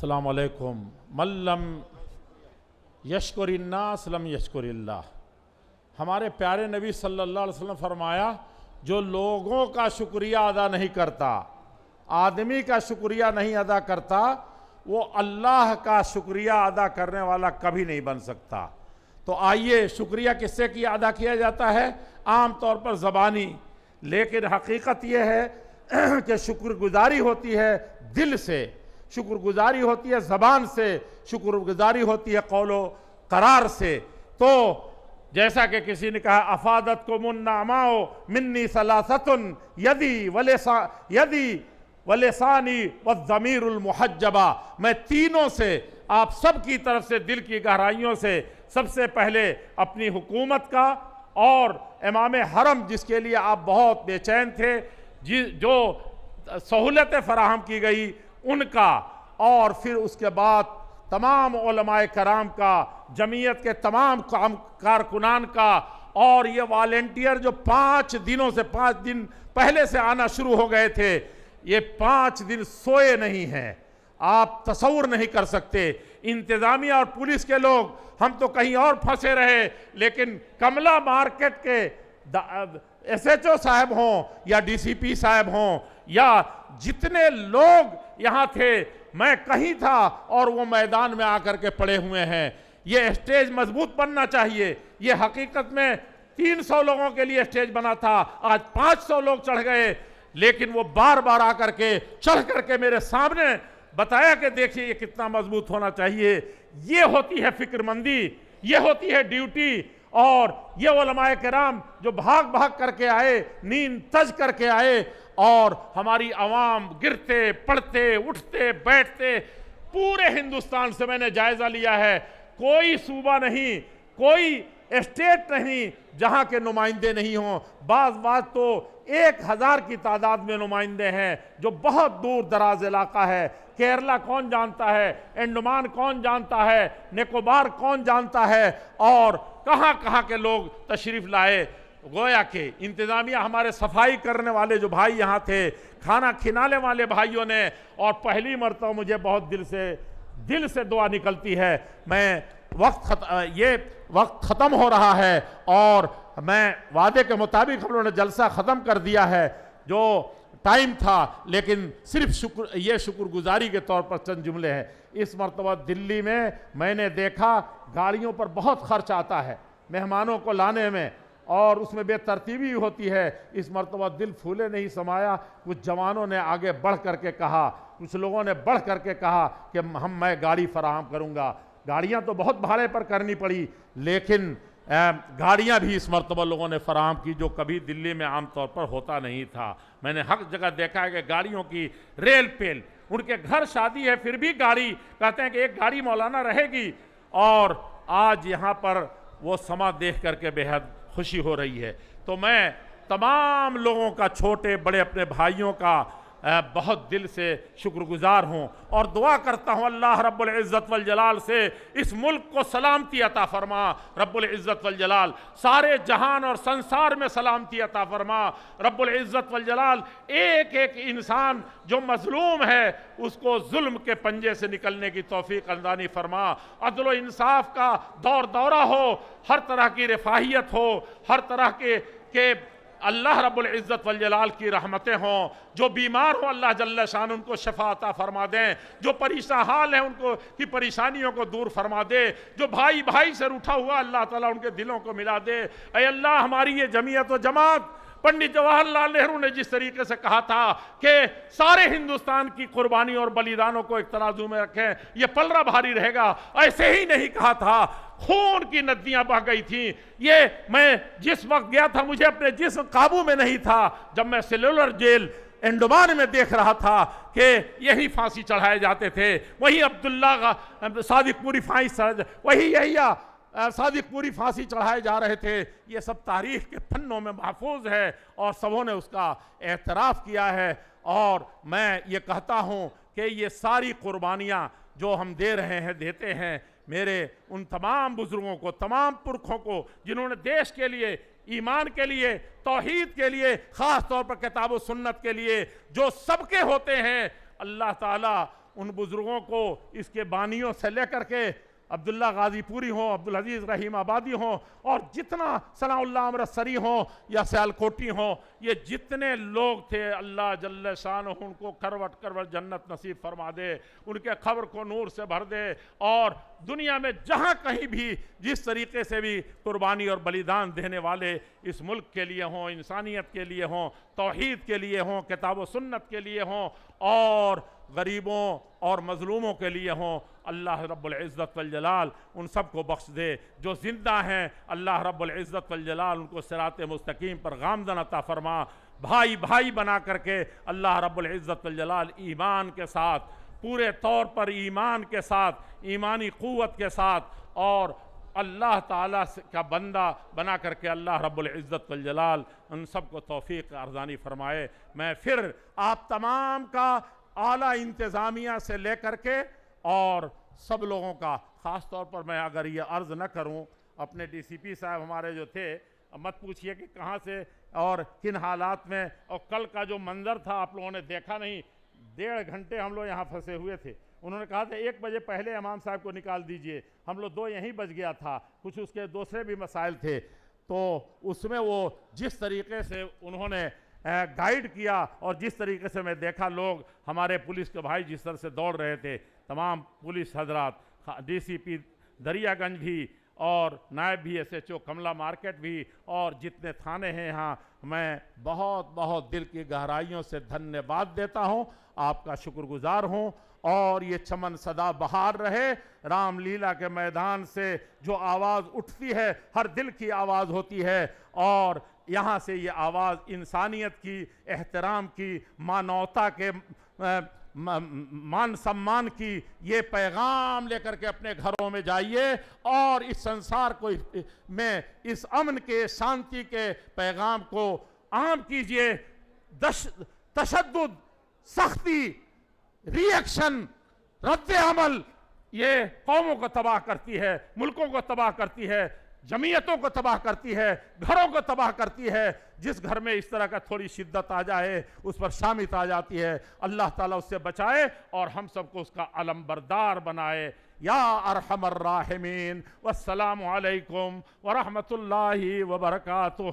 अस्सलाम वालेकुम। मल्लम यशकुरिन्नास लम यशकुरिल्लाह। हमारे प्यारे नबी सल्लल्लाहु अलैहि वसल्लम फरमाया, जो लोगों का शुक्रिया अदा नहीं करता, आदमी का शुक्रिया नहीं अदा करता, वो अल्लाह का शुक्रिया अदा करने वाला कभी नहीं बन सकता। तो आइए, शुक्रिया किससे किया अदा किया जाता है? आम तौर पर ज़बानी, लेकिन हकीकत ये है कि शुक्रगुजारी होती है दिल से, शुक्रगुजारी होती है ज़बान से, शुक्रगुजारी होती है कौलो करार से। तो जैसा कि किसी ने कहा, अफादत को मुन्नामाओ मिन्नी सलासतुन यदी वलेसानी वज़मीरुल मुहज्जबा। मैं तीनों से, आप सब की तरफ से, दिल की गहराइयों से, सबसे पहले अपनी हुकूमत का और इमाम हरम जिसके लिए आप बहुत बेचैन थे, जो सहूलतें फराहम की गई उनका, और फिर उसके बाद तमाम उलमाए कराम का, जमीयत के तमाम कारकुनान का, और ये वॉलेंटियर जो 5 दिनों से 5 दिन पहले से आना शुरू हो गए थे, ये 5 दिन सोए नहीं हैं। आप तसव्वुर नहीं कर सकते। इंतज़ामिया और पुलिस के लोग, हम तो कहीं और फंसे रहे, लेकिन कमला मार्केट के SHO साहब हों या DCP साहब हों या जितने लोग यहाँ थे, मैं कहीं था और वो मैदान में आकर के पड़े हुए हैं। ये स्टेज मजबूत बनना चाहिए। ये हकीकत में 300 लोगों के लिए स्टेज बना था, आज 500 लोग चढ़ गए, लेकिन वो बार बार आकर के चढ़ करके मेरे सामने बताया कि देखिए ये कितना मजबूत होना चाहिए। ये होती है फिक्रमंदी, ये होती है ड्यूटी। और ये उलमाए किराम जो भाग भाग करके आए, नींद तज करके आए, और हमारी आवाम गिरते पड़ते उठते बैठते, पूरे हिंदुस्तान से मैंने जायजा लिया है, कोई सूबा नहीं, कोई स्टेट नहीं जहां के नुमाइंदे नहीं हों। बात तो 1000 की तादाद में नुमाइंदे हैं, जो बहुत दूर दराज इलाका है। केरला कौन जानता है, अंडमान कौन जानता है, निकोबार कौन जानता है, और कहां कहां के लोग तशरीफ लाए। गोया के इंतज़ामिया, हमारे सफाई करने वाले जो भाई यहाँ थे, खाना खिलाने वाले भाइयों ने, और पहली मरतबा मुझे बहुत दिल से दुआ निकलती है। मैं ये वक्त ख़त्म हो रहा है और मैं वादे के मुताबिक हम लोगों ने जलसा ख़त्म कर दिया है जो टाइम था, लेकिन सिर्फ शुक्रगुजारी के तौर पर चंद जुमले हैं। इस मरतबा दिल्ली में मैंने देखा गाड़ियों पर बहुत खर्च आता है मेहमानों को लाने में, और उसमें बेतरतीबी होती है। इस मरतबा दिल फूले नहीं समाया। कुछ जवानों ने आगे बढ़ करके कहा, कुछ लोगों ने बढ़ करके कहा कि मैं गाड़ी फराहम करूँगा। गाड़ियाँ तो बहुत भाड़े पर करनी पड़ी, लेकिन गाड़ियाँ भी इस मरतबा लोगों ने फराहम की, जो कभी दिल्ली में आम तौर पर होता नहीं था। मैंने हर जगह देखा है कि गाड़ियों की रेल पेल, उनके घर शादी है फिर भी गाड़ी, कहते हैं कि एक गाड़ी मौलाना रहेगी। और आज यहाँ पर वो समा देख करके बेहद खुशी हो रही है। तो मैं तमाम लोगों का, छोटे बड़े अपने भाइयों का बहुत दिल से शुक्रगुजार हूँ, और दुआ करता हूँ अल्लाह रब्बुल इज़्ज़त वल जलाल से इस मुल्क को सलामती अता फरमा। रब्बुल इज़्ज़त वल जलाल सारे जहान और संसार में सलामती अता फरमा। रब्बुल इज़्ज़त वल जलाल एक एक इंसान जो मजलूम है उसको जुल्म के पंजे से निकलने की तौफीक अंदानी फरमा। अदल व इंसाफ का दौर दौरा हो, हर तरह की रफाहियत हो, हर तरह के अल्लाह रब्बुल इज़्ज़त वल जलाल की रहमतें हों। जो बीमार हो अल्लाह जल्ल शान उनको शफा अता फरमा दें, जो परेशान हाल है उनको की परेशानियों को दूर फरमा दे, जो भाई भाई से रूठा हुआ अल्लाह ताला उनके दिलों को मिला दे। ऐ अल्लाह, हमारी ये जमीयत व जमात, पंडित जवाहरलाल नेहरू ने जिस तरीके से कहा था कि सारे हिंदुस्तान की कुर्बानी और बलिदानों को एक तराजू में रखें, ये पलड़ा भारी रहेगा, ऐसे ही नहीं कहा था। खून की नदियां बह गई थी। ये मैं जिस वक्त गया था, मुझे अपने जिस्म काबू में नहीं था, जब मैं सेलुलर जेल अंडमान में देख रहा था कि यही फांसी चढ़ाए जाते थे, वही अब्दुल्ला सादिक पूरी फांसी, वही यहिया सादिक पूरी फांसी चढ़ाए जा रहे थे। ये सब तारीख के पन्नों में महफूज है और सबों ने उसका एतराफ़ किया है। और मैं ये कहता हूँ कि ये सारी कुर्बानियाँ जो हम दे रहे हैं, देते हैं, मेरे उन तमाम बुजुर्गों को, तमाम पुरखों को, जिन्होंने देश के लिए, ईमान के लिए, तौहीद के लिए, ख़ास तौर पर किताब व सुन्नत के लिए जो सबके होते हैं, अल्लाह ताला ان بزرگوں کو اس کے بانیوں سے لے کر کے عبداللہ غازی پوری ہوں، عبدالعزیز رحیم آبادی ہوں، اور جتنا ثناء اللہ امرتسری ہوں یا سیالکوٹی ہوں، یہ جتنے لوگ تھے اللہ جل شانہ ان کو کروٹ کروٹ جنت نصیب فرما دے، ان کے قبر کو نور سے بھر دے، اور دنیا میں جہاں کہیں بھی جس طریقے سے بھی قربانی اور بلیدان دینے والے اس ملک کے لیے ہوں، انسانیت کے لیے ہوں، توحید کے لیے ہوں، کتاب و سنت کے لیے ہوں، اور غریبوں اور مظلوموں کے لیے ہوں، اللہ رب العزت والجلال ان سب کو بخش دے۔ جو زندہ ہیں اللہ رب العزت والجلال ان کو صراط مستقیم پر گامزن عطا فرما، بھائی بھائی بنا کر کے اللہ رب العزت والجلال ایمان کے ساتھ، پورے طور پر ایمان کے ساتھ، ایمانی قوت کے ساتھ، اور اللہ تعالیٰ کا بندہ بنا کر کے اللہ رب العزت والجلال ان سب کو توفیق ارزانی فرمائے۔ میں پھر آپ تمام کا اعلیٰ انتظامیہ سے لے کر کے اور سب لوگوں کا، خاص طور پر میں اگر یہ عرض نہ کروں، اپنے ڈی سی پی صاحب ہمارے جو تھے، مت پوچھئے کہ کہاں سے اور کن حالات میں، اور کل کا جو منظر تھا آپ لوگوں نے دیکھا نہیں، 1.5 گھنٹے ہم لوگ یہاں پھنسے ہوئے تھے۔ انہوں نے کہا تھا 1 بجے پہلے امام صاحب کو نکال دیجئے، ہم لوگ 2 یہیں بج گیا تھا، کچھ اس کے دوسرے بھی مسائل تھے، تو اس میں وہ جس طریقے سے انہوں نے گائیڈ کیا، اور جس طریقے سے میں دیکھا لوگ ہمارے پولیس کے بھائی جس طرح سے دوڑ رہے تھے، تمام پولیس حضرات، ڈی سی پی دریا گنج بھی، اور نائب بھی S H O Kamla market بھی، اور جتنے تھانے ہیں یہاں، میں بہت بہت دل کی گہرائیوں سے دھنیہ واد دیتا ہوں، آپ کا شکر گزار ہوں، اور یہ چمن سدا بہار رہے۔ رام لیلا کے میدان سے جو آواز اٹھتی ہے ہر دل کی آواز ہوتی ہے، اور یہاں سے یہ آواز انسانیت کی، احترام کی، مانوتا کے، مان سمان کی، یہ پیغام لے کر کے اپنے گھروں میں جائیے، اور اس سنسار کو میں اس امن کے، شانتی کے پیغام کو عام کیجئے۔ تشدد، سختی، ری ایکشن، رد عمل، یہ قوموں کو تباہ کرتی ہے، ملکوں کو تباہ کرتی ہے، جمعیتوں کو تباہ کرتی ہے، گھروں کو تباہ کرتی ہے۔ جس گھر میں اس طرح کا تھوڑی شدت آ جائے اس پر شامت آ جاتی ہے، اللہ تعالیٰ اس سے بچائے اور ہم سب کو اس کا علم بردار بنائے۔ یا ارحم الراحمین، والسلام علیکم ورحمۃ اللہ وبرکاتہ۔